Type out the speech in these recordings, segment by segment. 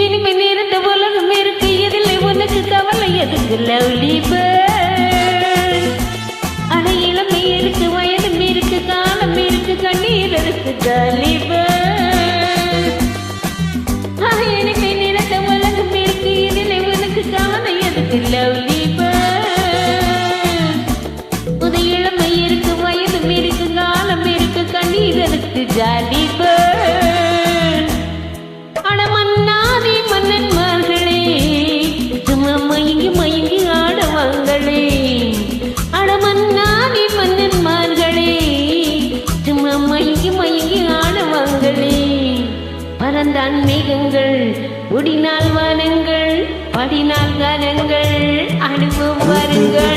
இனிமே நேரத்த உலகம் இருக்கு, இதில் உனக்கு கவலை எதுக்கு லவ்லி பேர்ட்? அட இளமை இருக்கு, வயதும் இருக்கு, காலம் இருக்கு, கண்ணீர் இருக்கு ஜாலி பேர்ட். இனிமே நேரத்த உலகம் இருக்கு, இதில் உனக்கு கவலை எதுக்கு லவ்லி பேர்ட்? புது இளமை இருக்கு, வயதும் இருக்கு, காலம் இருக்கு, கண்ணீர் இருக்கு ஜாலி பேர்ட். அடமன்னாதி மன்னன்மார்களே, சும்மா மயங்கி மயங்கி ஆடவாங்களே. அடமன்னாதி மன்னன்மார்களே, சும்மா மயங்கி மயங்கி ஆடவாங்களே. பறந்தான் மேகங்கள், ஒடினால் வானங்கள், படினால் காலங்கள், அனுபவம் வாருங்கள்.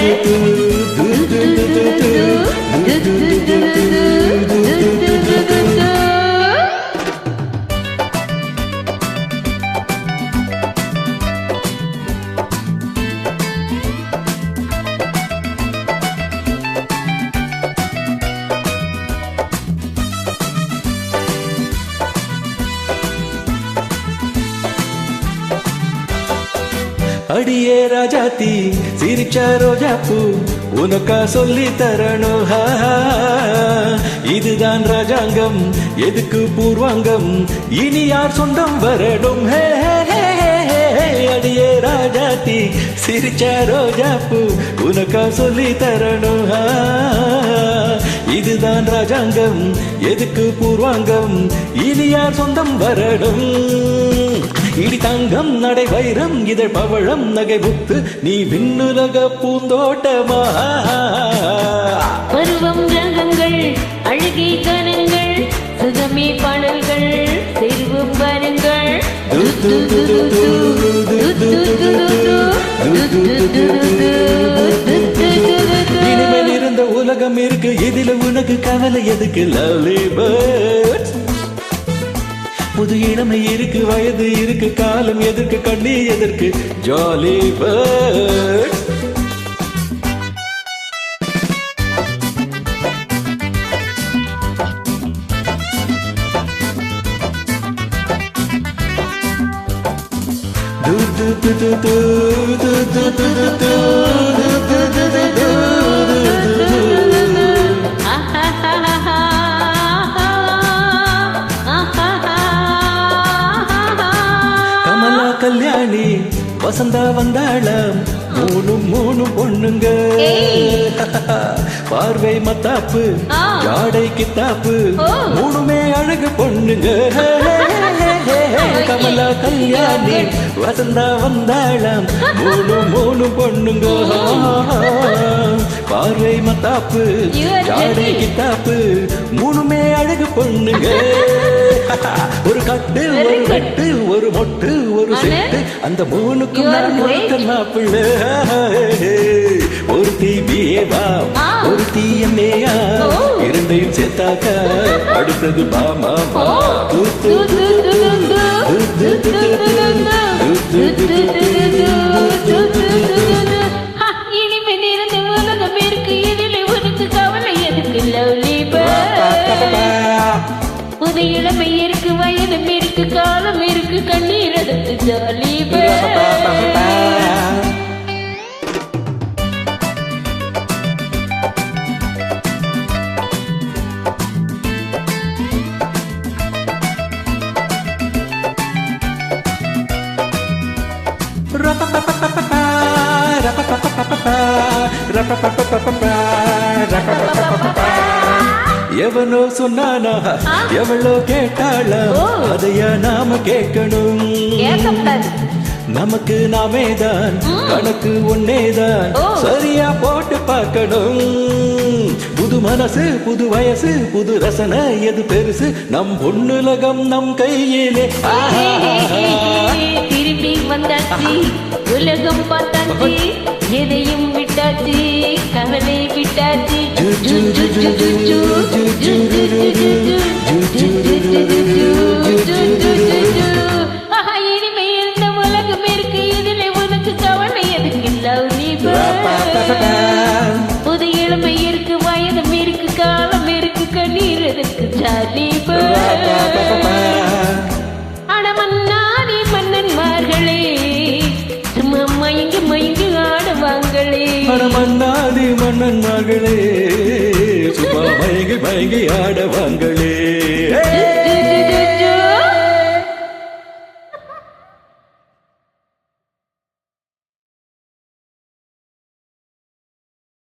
அடியே ராஜாத்தி சிரிச்ச ரோஜா பூ, உனக்கா சொல்லி தரணும். இதுதான் ராஜாங்கம், எதுக்கு பூர்வாங்கம், இனி யார் சொந்தம் வரணும். அடியே ராஜாத்தி சிரிச்ச ரோஜா பூ, உனக்கா சொல்லி தரணும். இதுதான் ராஜாங்கம், எதுக்கு பூர்வாங்கம், இனி யார் சொந்தம் வரணும். இடி தங்கம் நடை வைரம் இதழ் பவழம் நகை முத்து, நீ விண்ணுலக பூந்தோட்டமா. பருவம் ரகங்கள், அழகை கனங்கள், சுகமே பாடல்கள், செல்வம் பாருங்கள். இனிமேல் இருந்த உலகம் இருக்கு, இதில் உனக்கு கவலை எதுக்கு லவ்லி பேர்ட்? புது இளமை இருக்கு, வயது இருக்கு, காலம் எதற்கு, கண்ணீர் எதற்கு ஜாலி பேர்ட். கல்யாணி வசந்தா வந்தாளம், மூணும் பொண்ணுங்க. பார்வை மத்தாப்பு, ஜாடை கித்தாப்பு, மூணுமே அழகு பொண்ணுங்க. கமலா கல்யாணி வசந்தா வந்தாளம், மூணும் பொண்ணுங்க. பார்வை மத்தாப்பு, ஜாடை கித்தாப்பு, மூணுமே அழகு பொண்ணுங்க. ஒரு கட்டு ஒரு கட்டு ஒரு மொட்டு ஒரு செட்டு, அந்த மூணுக்கும் நான் மாப்பிள்ளை. ஒரு தீ பிஏவா ஒரு தீ எம்ஏயா, இரண்டையும் சேர்த்தாக்க அடுத்தது பாமாவா. இனிமே நேரத்தை உலகம் இருக்கு, இதில் உனக்கு கவலை எதுக்கு லவ்லி பேர்ட்? புது இளமை இருக்கு, வயதும் இருக்கு, காலம் இருக்கு, கண்ணீர் எடுத்து ஜாலி பேர்ட். எவனோ சொன்னானா, எவளோ கேட்டாளா, அதையா நாம கேட்கணும். நமக்கு நாமேதான், கணக்கு ஒன்னேதான், சரியா போட்டு பார்க்கணும். புது மனசு, புது வயசு, புது ரசனை, எது பெருசு, நம் பொண்ணுலகம் நம் கையிலே. திரும்பி வந்தாச்சு உலகம் பார்த்தாச்சு எதையும் விட்டாச்சு கவலை விட்டாச்சு ஜு, ஜு, ஜு, ஜு, ஜு, ஜு, ஜு, ஜு, ஜு, ஜு, ஜு, ஜு, ஜு, ஜு, ஜு, ஜு, ஜு, ஜு, ஜு. ஆஹா, இனிமே இந்த உலகம் இருக்கு இதிலே உனக்கு கவலை எதுக்கு லவ்லி பேர்ட் புது இளமை இருக்கு வயதும் இருக்கு காலம் இருக்கு கண்ணீர் எதுக்கு ஜாலி பேர்ட் அடமன்னாதி மன்னன்மார்களே சும்மா மயங்கி மயங்கி ஆடுவாங்களே மன்னாதி மன்னன் மகளே சும்மா மயங்கி மயங்கி ஆடவாங்களே